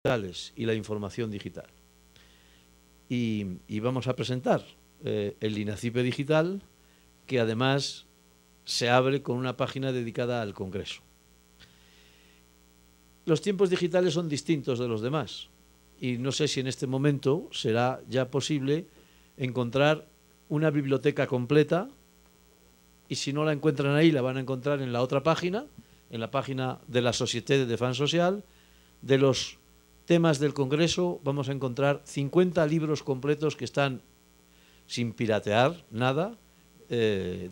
digitales y la información digital. Y vamos a presentar el INACIPE Digital, que además se abre con una página dedicada al Congreso. Los tiempos digitales son distintos de los demás y no sé si en este momento será ya posible encontrar una biblioteca completa, y si no la encuentran ahí la van a encontrar en la otra página, en la página de la Société de Défense Sociale. De los temas del Congreso vamos a encontrar 50 libros completos que están sin piratear nada,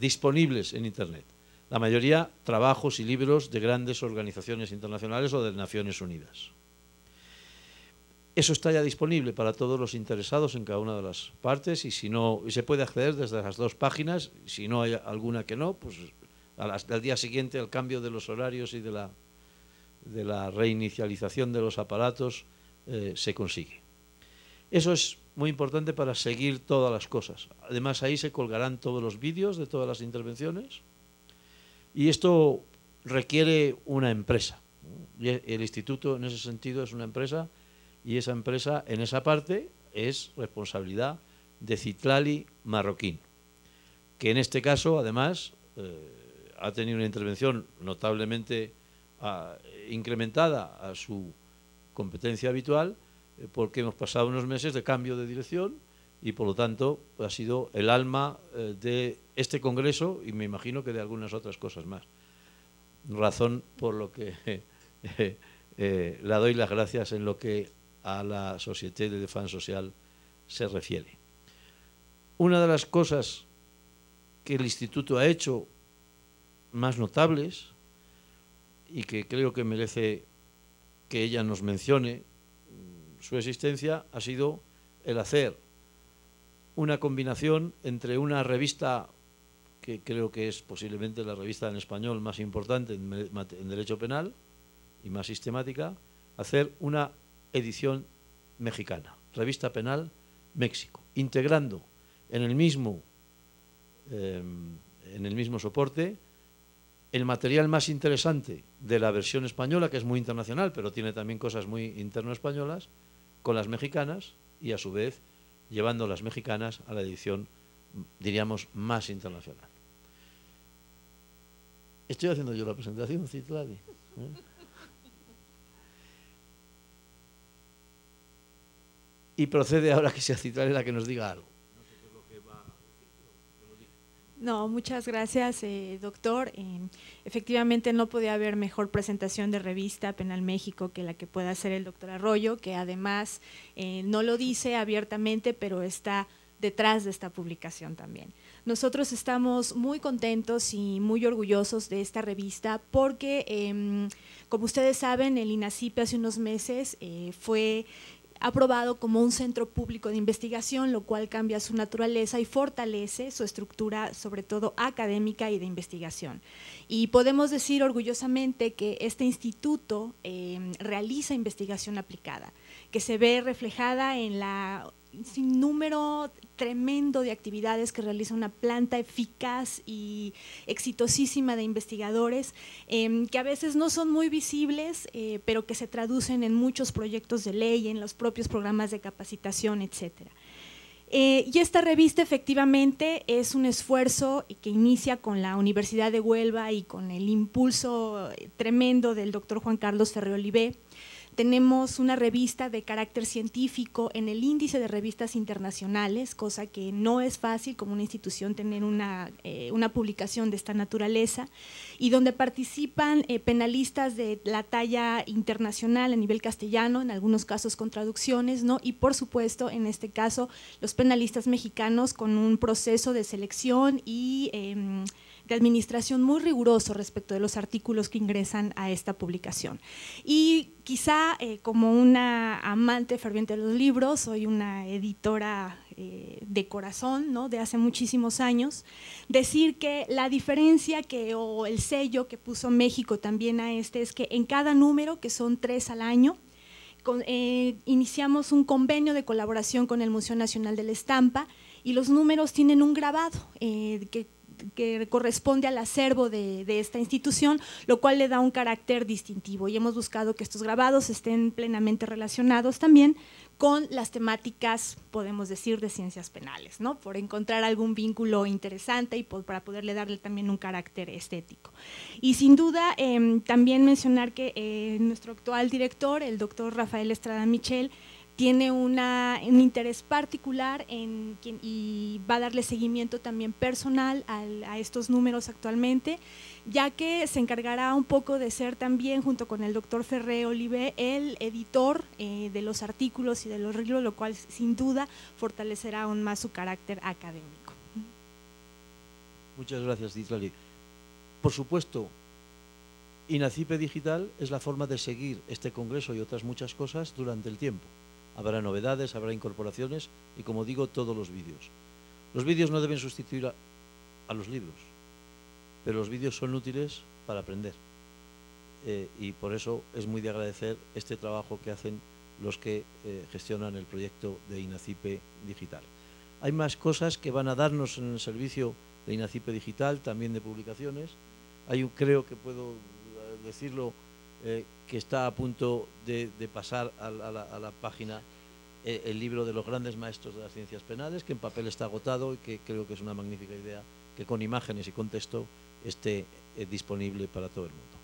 disponibles en Internet. La mayoría trabajos y libros de grandes organizaciones internacionales o de Naciones Unidas. Eso está ya disponible para todos los interesados en cada una de las partes, y si no, se puede acceder desde las dos páginas. Si no hay alguna que no, pues al día siguiente, al cambio de los horarios y de la reinicialización de los aparatos, se consigue. Eso es muy importante para seguir todas las cosas. Además, ahí se colgarán todos los vídeos de todas las intervenciones, y esto requiere una empresa. El instituto, en ese sentido, es una empresa, y esa empresa, en esa parte, es responsabilidad de Citlali Marroquín, que en este caso, además, ha tenido una intervención notablemente incrementada a su competencia habitual, porque hemos pasado unos meses de cambio de dirección y, por lo tanto, ha sido el alma de este Congreso, y me imagino que de algunas otras cosas más. Razón por lo que le doy las gracias en lo que a la Société de Défense Sociale se refiere. Una de las cosas que el Instituto ha hecho más notables, y que creo que merece que ella nos mencione su existencia, ha sido el hacer una combinación entre una revista que creo que es posiblemente la revista en español más importante en derecho penal y más sistemática, hacer una edición mexicana, Revista Penal México, integrando en el mismo soporte el material más interesante de la versión española, que es muy internacional, pero tiene también cosas muy interno-españolas, con las mexicanas, y a su vez llevando las mexicanas a la edición, diríamos, más internacional. Estoy haciendo yo la presentación, Citlali. Y procede ahora que sea Citlali la que nos diga algo. No, muchas gracias, doctor. Efectivamente, no podía haber mejor presentación de Revista Penal México que la que pueda hacer el doctor Arroyo, que además no lo dice abiertamente, pero está detrás de esta publicación también. Nosotros estamos muy contentos y muy orgullosos de esta revista porque, como ustedes saben, el INACIPE hace unos meses fue aprobado como un centro público de investigación, lo cual cambia su naturaleza y fortalece su estructura, sobre todo académica y de investigación. Y podemos decir orgullosamente que este instituto realiza investigación aplicada, que se ve reflejada en la sin número tremendo de actividades que realiza una planta eficaz y exitosísima de investigadores, que a veces no son muy visibles, pero que se traducen en muchos proyectos de ley, en los propios programas de capacitación, etcétera. Y esta revista efectivamente es un esfuerzo que inicia con la Universidad de Huelva y con el impulso tremendo del doctor Juan Carlos Ferrer Olivé. Tenemos una revista de carácter científico en el índice de revistas internacionales, cosa que no es fácil como una institución tener una publicación de esta naturaleza, y donde participan penalistas de la talla internacional a nivel castellano, en algunos casos con traducciones, ¿no? Y por supuesto, en este caso, los penalistas mexicanos con un proceso de selección y de administración muy riguroso respecto de los artículos que ingresan a esta publicación. Y quizá como una amante ferviente de los libros, soy una editora de corazón, ¿no?, de hace muchísimos años, decir que la diferencia o el sello que puso México también a este es que en cada número, que son 3 al año, iniciamos un convenio de colaboración con el Museo Nacional de la Estampa, y los números tienen un grabado que que corresponde al acervo de esta institución, lo cual le da un carácter distintivo, y hemos buscado que estos grabados estén plenamente relacionados también con las temáticas, podemos decir, de ciencias penales, ¿no? Por encontrar algún vínculo interesante y para poderle darle también un carácter estético. Y sin duda, también mencionar que nuestro actual director, el doctor Rafael Estrada Michel, tiene un interés particular y va a darle seguimiento también personal a estos números actualmente, ya que se encargará un poco de ser también, junto con el doctor Ferré Olivé, el editor de los artículos y de los libros, lo cual sin duda fortalecerá aún más su carácter académico. Muchas gracias, Citlali. Por supuesto, INACIPE Digital es la forma de seguir este congreso y otras muchas cosas durante el tiempo. Habrá novedades, habrá incorporaciones y, como digo, todos los vídeos. Los vídeos no deben sustituir a los libros, pero los vídeos son útiles para aprender. Y por eso es muy de agradecer este trabajo que hacen los que gestionan el proyecto de INACIPE Digital. Hay más cosas que van a darnos en el servicio de INACIPE Digital, también de publicaciones. Creo que puedo decirlo, que está a punto de pasar a la página el libro de los grandes maestros de las ciencias penales, que en papel está agotado y que creo que es una magnífica idea que con imágenes y con texto esté disponible para todo el mundo.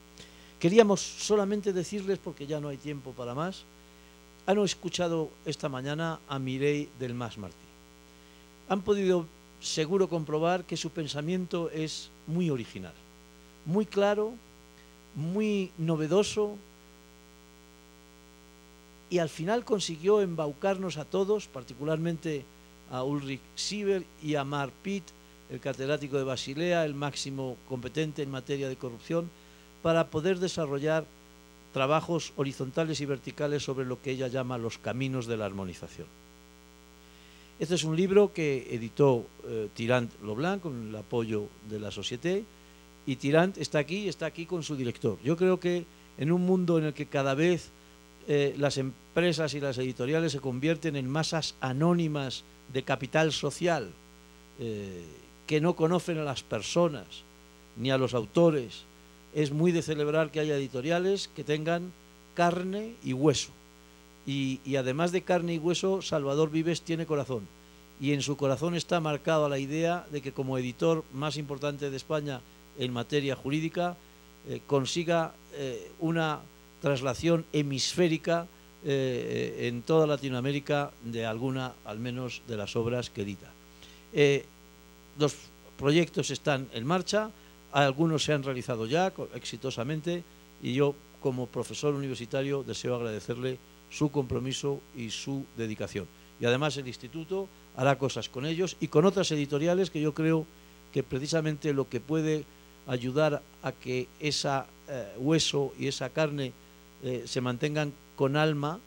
Queríamos solamente decirles, porque ya no hay tiempo para más, han escuchado esta mañana a Mireille Delmas Martí. Han podido seguro comprobar que su pensamiento es muy original, muy claro, muy novedoso, y al final consiguió embaucarnos a todos, particularmente a Ulrich Sieber y a Mark Pitt, el catedrático de Basilea, el máximo competente en materia de corrupción, para poder desarrollar trabajos horizontales y verticales sobre lo que ella llama los caminos de la armonización. Este es un libro que editó Tirant Loblanc con el apoyo de la Société, y Tirant está aquí con su director. Yo creo que en un mundo en el que cada vez las empresas y las editoriales se convierten en masas anónimas de capital social, que no conocen a las personas ni a los autores, es muy de celebrar que haya editoriales que tengan carne y hueso. Y además de carne y hueso, Salvador Vives tiene corazón. Y en su corazón está marcada la idea de que, como editor más importante de España en materia jurídica, consiga una traslación hemisférica en toda Latinoamérica de alguna, al menos, de las obras que edita. Los proyectos están en marcha, algunos se han realizado ya exitosamente, y yo, como profesor universitario, deseo agradecerle su compromiso y su dedicación. Y además el Instituto hará cosas con ellos y con otras editoriales, que yo creo que precisamente lo que puede ayudar a que ese hueso y esa carne se mantengan con alma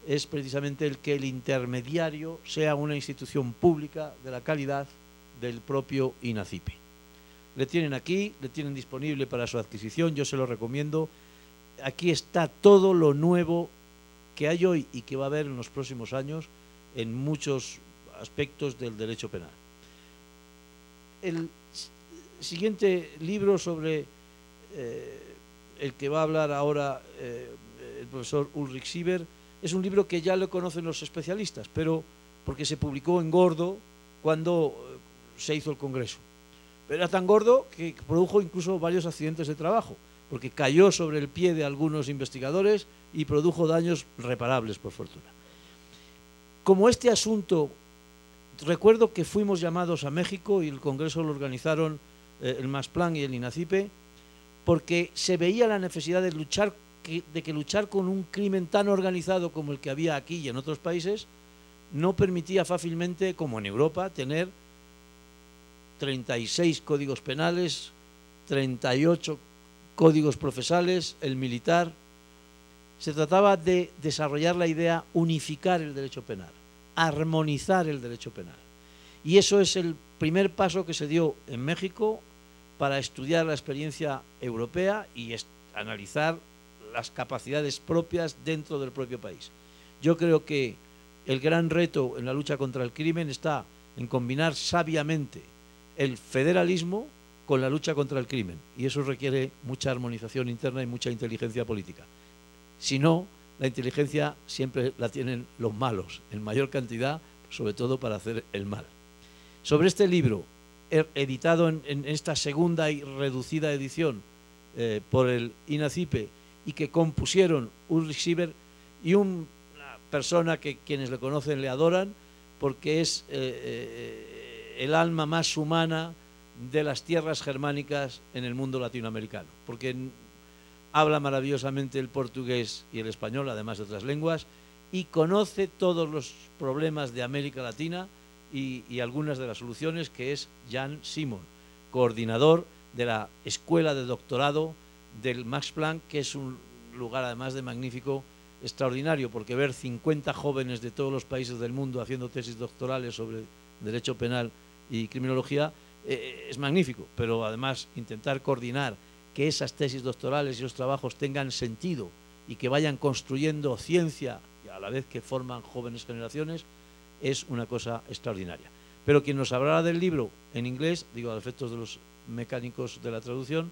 es precisamente el que el intermediario sea una institución pública de la calidad del propio INACIPE. Le tienen aquí, le tienen disponible para su adquisición, yo se lo recomiendo. Aquí está todo lo nuevo que hay hoy y que va a haber en los próximos años en muchos aspectos del derecho penal. El siguiente libro sobre el que va a hablar ahora el profesor Ulrich Sieber es un libro que ya lo conocen los especialistas, pero porque se publicó en gordo cuando se hizo el Congreso. Pero era tan gordo que produjo incluso varios accidentes de trabajo, porque cayó sobre el pie de algunos investigadores y produjo daños reparables, por fortuna. Como este asunto, recuerdo que fuimos llamados a México y el Congreso lo organizaron el MASPLAN y el INACIPE, porque se veía la necesidad de luchar con un crimen tan organizado como el que había aquí y en otros países no permitía fácilmente, como en Europa, tener 36 códigos penales, 38 códigos procesales, el militar. Se trataba de desarrollar la idea, unificar el derecho penal, armonizar el derecho penal. Y eso es el primer paso que se dio en México para estudiar la experiencia europea y analizar las capacidades propias dentro del propio país. Yo creo que el gran reto en la lucha contra el crimen está en combinar sabiamente el federalismo con la lucha contra el crimen. Y eso requiere mucha armonización interna y mucha inteligencia política. Si no, la inteligencia siempre la tienen los malos, en mayor cantidad, sobre todo para hacer el mal. Sobre este libro, editado en esta segunda y reducida edición por el INACIPE, y que compusieron Ulrich Sieber y una persona que quienes le conocen le adoran, porque es el alma más humana de las tierras germánicas en el mundo latinoamericano, porque habla maravillosamente el portugués y el español, además de otras lenguas, y conoce todos los problemas de América Latina y algunas de las soluciones, que es Jan Simon, coordinador de la Escuela de Doctorado del Max Planck, que es un lugar además de magnífico, extraordinario, porque ver 50 jóvenes de todos los países del mundo haciendo tesis doctorales sobre derecho penal y criminología es magnífico, pero además intentar coordinar que esas tesis doctorales y los trabajos tengan sentido y que vayan construyendo ciencia y a la vez que forman jóvenes generaciones es una cosa extraordinaria. Pero quien nos hablará del libro en inglés, digo a efectos de los mecánicos de la traducción,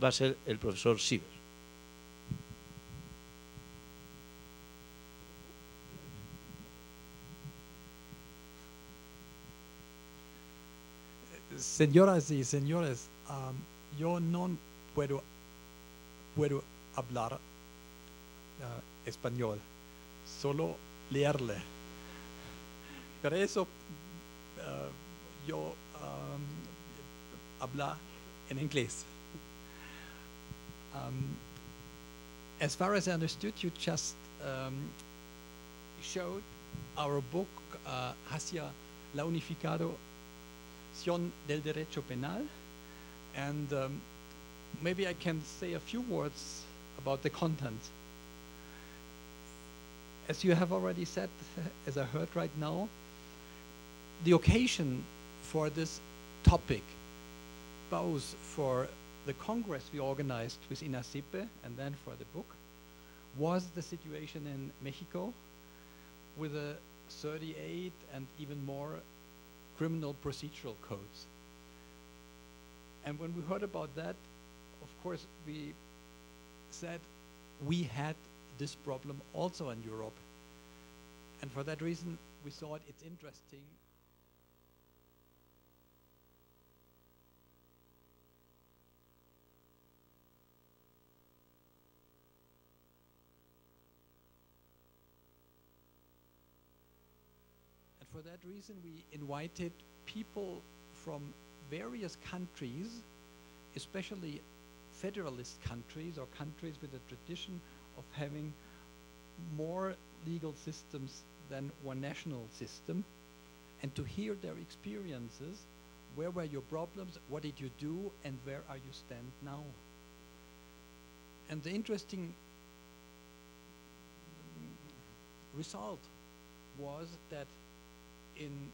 va a ser el profesor Sieber. Señoras y señores, yo no puedo hablar español, solo leerle. Por eso yo hablo en inglés. As far as I understood, you just showed our book hacia la unificación del derecho penal, and maybe I can say a few words about the content. As you have already said, as I heard right now, the occasion for this topic, both for the Congress we organized with INACIPE and then for the book, was the situation in Mexico with a 38 and even more criminal procedural codes. And when we heard about that, of course, we said we had this problem also in Europe. And for that reason, we thought it's interesting . And for that reason, we invited people from various countries, especially federalist countries or countries with a tradition of having more legal systems than one national system, and to hear their experiences. Where were your problems? What did you do? And where are you stand now? And the interesting result was that in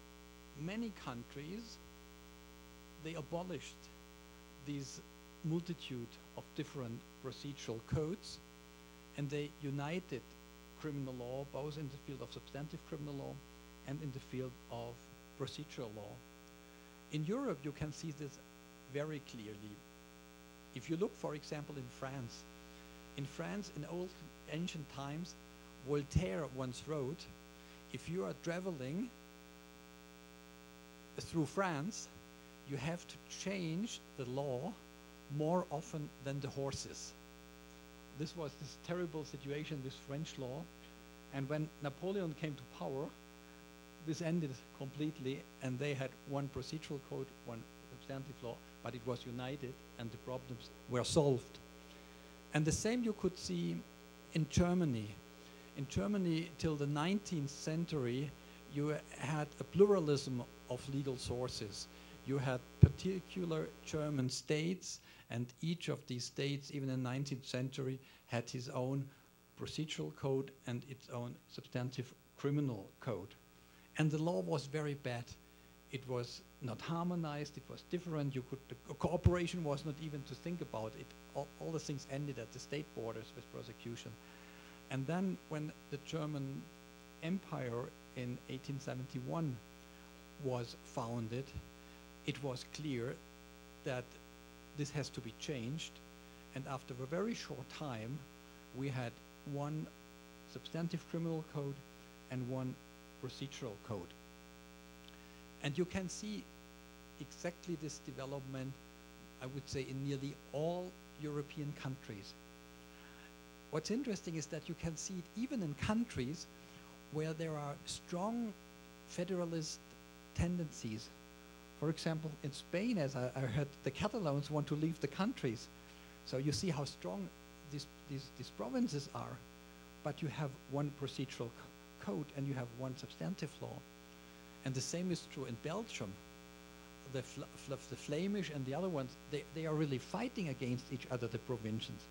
many countries they abolished these multitude of different procedural codes, and they united criminal law both in the field of substantive criminal law and in the field of procedural law. In Europe, you can see this very clearly. If you look, for example, in France, in old ancient times, Voltaire once wrote, if you are traveling through France, you have to change the law more often than the horses. This was this terrible situation with French law, and when Napoleon came to power, this ended completely, and they had one procedural code, one substantive law, but it was united and the problems were solved. And the same you could see in Germany. In Germany, till the 19th century, you had a pluralism of legal sources. You had particular German states, and each of these states, even in the 19th century, had his own procedural code and its own substantive criminal code. And the law was very bad. It was not harmonized, it was different. The cooperation was not even to think about it. All the things ended at the state borders with prosecution. And then when the German Empire in 1871 was founded, it was clear that this has to be changed, and after a very short time we had one substantive criminal code and one procedural code. And you can see exactly this development, I would say, in nearly all European countries. What's interesting is that you can see it even in countries where there are strong federalist tendencies. For example, in Spain, as I heard, the Catalans want to leave the countries. So you see how strong these provinces are. But you have one procedural code and you have one substantive law. And the same is true in Belgium. The Flemish and the other ones, they are really fighting against each other, the provincials.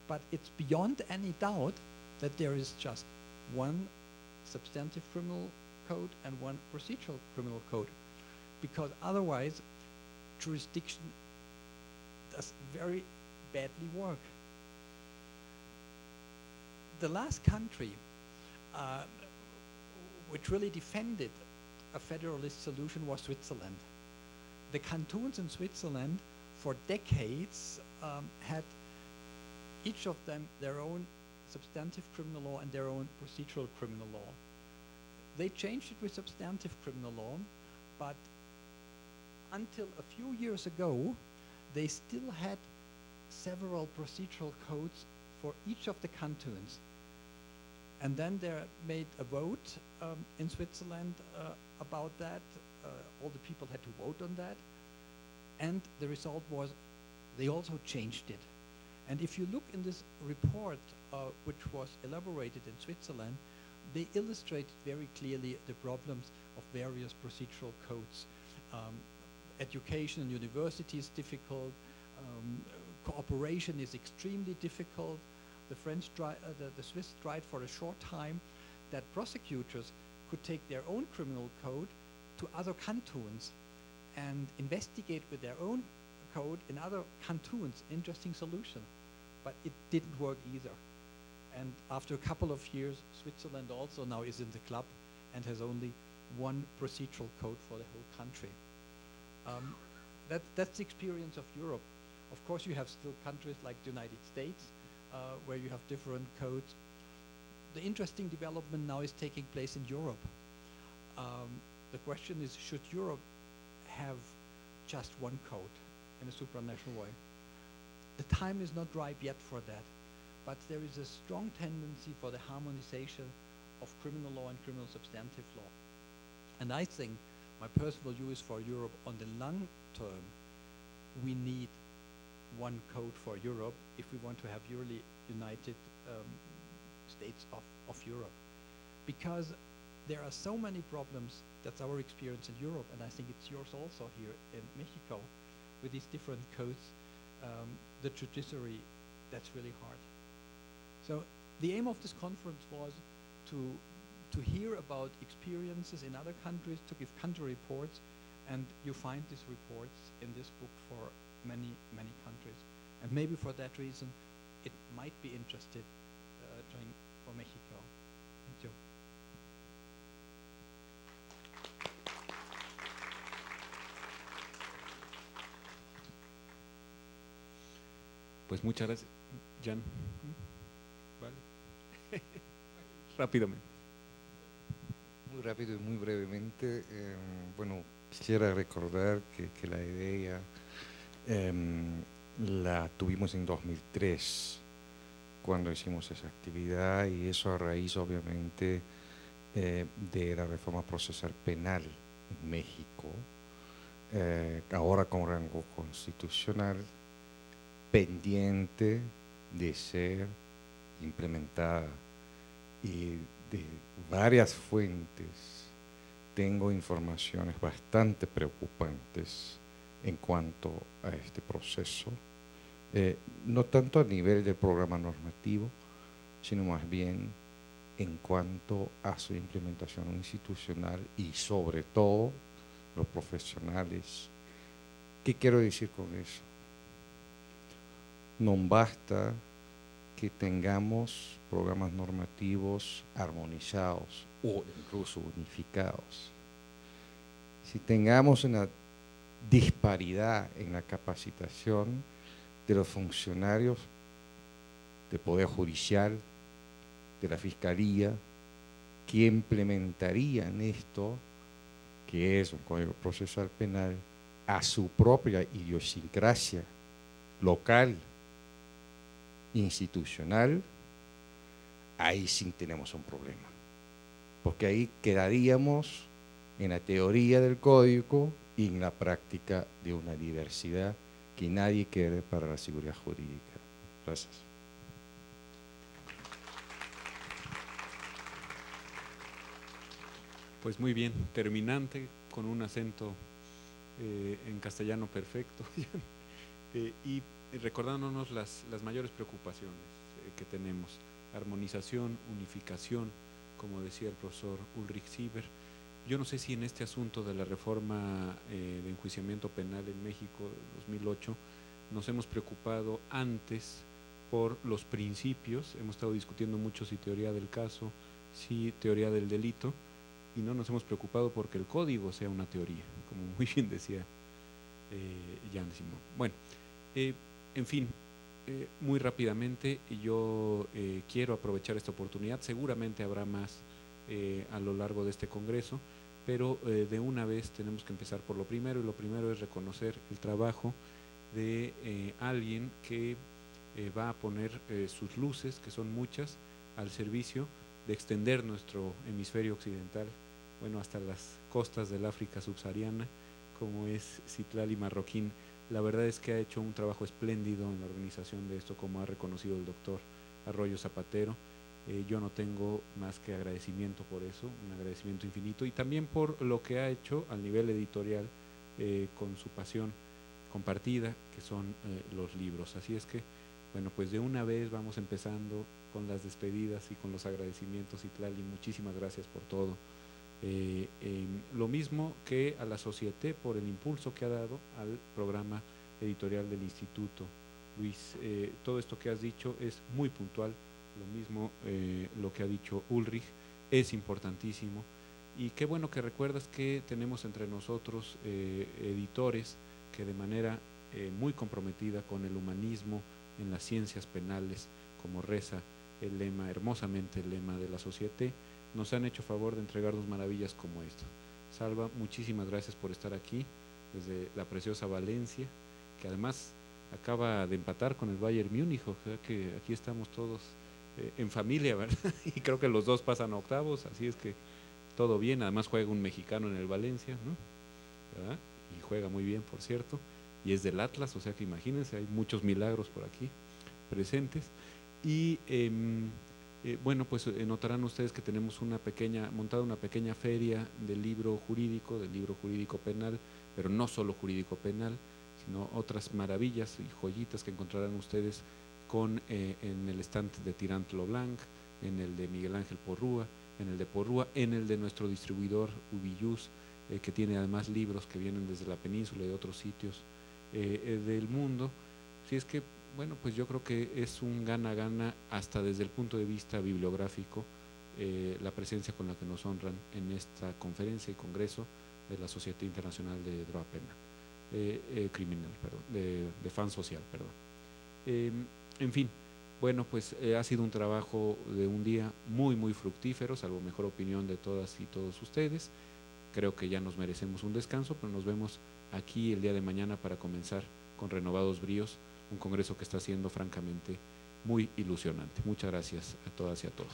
But it's beyond any doubt that there is just one substantive criminal code and one procedural criminal code, because otherwise jurisdiction does very badly work. The last country which really defended a federalist solution was Switzerland. The cantons in Switzerland for decades had each of them their own substantive criminal law and their own procedural criminal law. They changed it with substantive criminal law, but until a few years ago, they still had several procedural codes for each of the cantons. And then they made a vote in Switzerland about that. All the people had to vote on that. And the result was they also changed it. And if you look in this report, which was elaborated in Switzerland, they illustrate very clearly the problems of various procedural codes. Education in university is difficult. Cooperation is extremely difficult. The Swiss tried for a short time that prosecutors could take their own criminal code to other cantons and investigate with their own code in other cantons. Interesting solution, but it didn't work either. And after a couple of years, Switzerland also now is in the club and has only one procedural code for the whole country. That's the experience of Europe. Of course, you have still countries like the United States where you have different codes. The interesting development now is taking place in Europe. The question is, should Europe have just one code in a supranational way? The time is not ripe yet for that, but there is a strong tendency for the harmonization of criminal law and criminal substantive law. And I think my personal view is, for Europe on the long term, we need one code for Europe if we want to have really united states of Europe. Because there are so many problems. That's our experience in Europe, and I think it's yours also here in Mexico, with these different codes. The judiciary, that's really hard. So the aim of this conference was to hear about experiences in other countries, to give country reports, and you find these reports in this book for many, many countries. And maybe for that reason, it might be interested for Mexico. Thank you. Pues muchas gracias, Jan. Vale. Rápidamente. Muy rápido y muy brevemente. Bueno, quisiera recordar que la idea la tuvimos en 2003, cuando hicimos esa actividad, y eso a raíz, obviamente, de la reforma procesal penal en México, ahora con rango constitucional, pendiente de ser implementada. Y de varias fuentes tengo informaciones bastante preocupantes en cuanto a este proceso, no tanto a nivel del programa normativo, sino más bien en cuanto a su implementación institucional y sobre todo los profesionales. ¿Qué quiero decir con eso? No basta que tengamos programas normativos armonizados o incluso unificados. Si tengamos una disparidad en la capacitación de los funcionarios del Poder Judicial, de la Fiscalía, que implementarían esto, que es un Código Procesal Penal, a su propia idiosincrasia local, institucional, ahí sí tenemos un problema. Porque ahí quedaríamos en la teoría del código y en la práctica de una diversidad que nadie quiere para la seguridad jurídica. Gracias. Pues muy bien, terminante, con un acento en castellano perfecto. Y recordándonos las mayores preocupaciones que tenemos: armonización, unificación, como decía el profesor Ulrich Sieber. Yo no sé si en este asunto de la reforma de enjuiciamiento penal en México de 2008 nos hemos preocupado antes por los principios. Hemos estado discutiendo mucho si teoría del caso, si teoría del delito, y no nos hemos preocupado porque el código sea una teoría, como muy bien decía Jan Simón. Bueno, en fin, muy rápidamente yo quiero aprovechar esta oportunidad. Seguramente habrá más a lo largo de este congreso, pero de una vez tenemos que empezar por lo primero, y lo primero es reconocer el trabajo de alguien que va a poner sus luces, que son muchas, al servicio de extender nuestro hemisferio occidental, bueno, hasta las costas del África subsahariana, como es Citlali Marroquín. La verdad es que ha hecho un trabajo espléndido en la organización de esto, como ha reconocido el doctor Arroyo Zapatero. Yo no tengo más que agradecimiento por eso, un agradecimiento infinito, y también por lo que ha hecho al nivel editorial con su pasión compartida, que son los libros. Así es que, bueno, pues de una vez vamos empezando con las despedidas y con los agradecimientos. Citlali, muchísimas gracias por todo. Lo mismo que a la Société por el impulso que ha dado al programa editorial del Instituto. Luis, todo esto que has dicho es muy puntual. Lo mismo lo que ha dicho Ulrich es importantísimo, y qué bueno que recuerdas que tenemos entre nosotros editores que de manera muy comprometida con el humanismo en las ciencias penales, como reza el lema, hermosamente el lema de la Société, nos han hecho favor de entregarnos maravillas como esta. Salva, muchísimas gracias por estar aquí desde la preciosa Valencia, que además acaba de empatar con el Bayern Múnich, o sea que aquí estamos todos en familia, ¿verdad? Y creo que los dos pasan a octavos, así es que todo bien. Además juega un mexicano en el Valencia, ¿no? ¿Verdad? Y juega muy bien, por cierto, y es del Atlas, o sea que imagínense, hay muchos milagros por aquí presentes. Y bueno, pues notarán ustedes que tenemos montada una pequeña feria del libro jurídico penal, pero no solo jurídico penal, sino otras maravillas y joyitas que encontrarán ustedes en el stand de Tirant Leblanc, en el de Miguel Ángel Porrúa, en el de nuestro distribuidor Ubiyus, que tiene además libros que vienen desde la península y de otros sitios del mundo. Así es que, bueno, pues yo creo que es un gana-gana hasta desde el punto de vista bibliográfico, la presencia con la que nos honran en esta conferencia y congreso de la Sociedad Internacional de Droit Penal, Criminal, perdón, de Défense Sociale, perdón. En fin, bueno, pues ha sido un trabajo de un día muy, muy fructífero, salvo mejor opinión de todas y todos ustedes. Creo que ya nos merecemos un descanso, pero nos vemos aquí el día de mañana para comenzar con renovados bríos un congreso que está siendo francamente muy ilusionante. Muchas gracias a todas y a todos.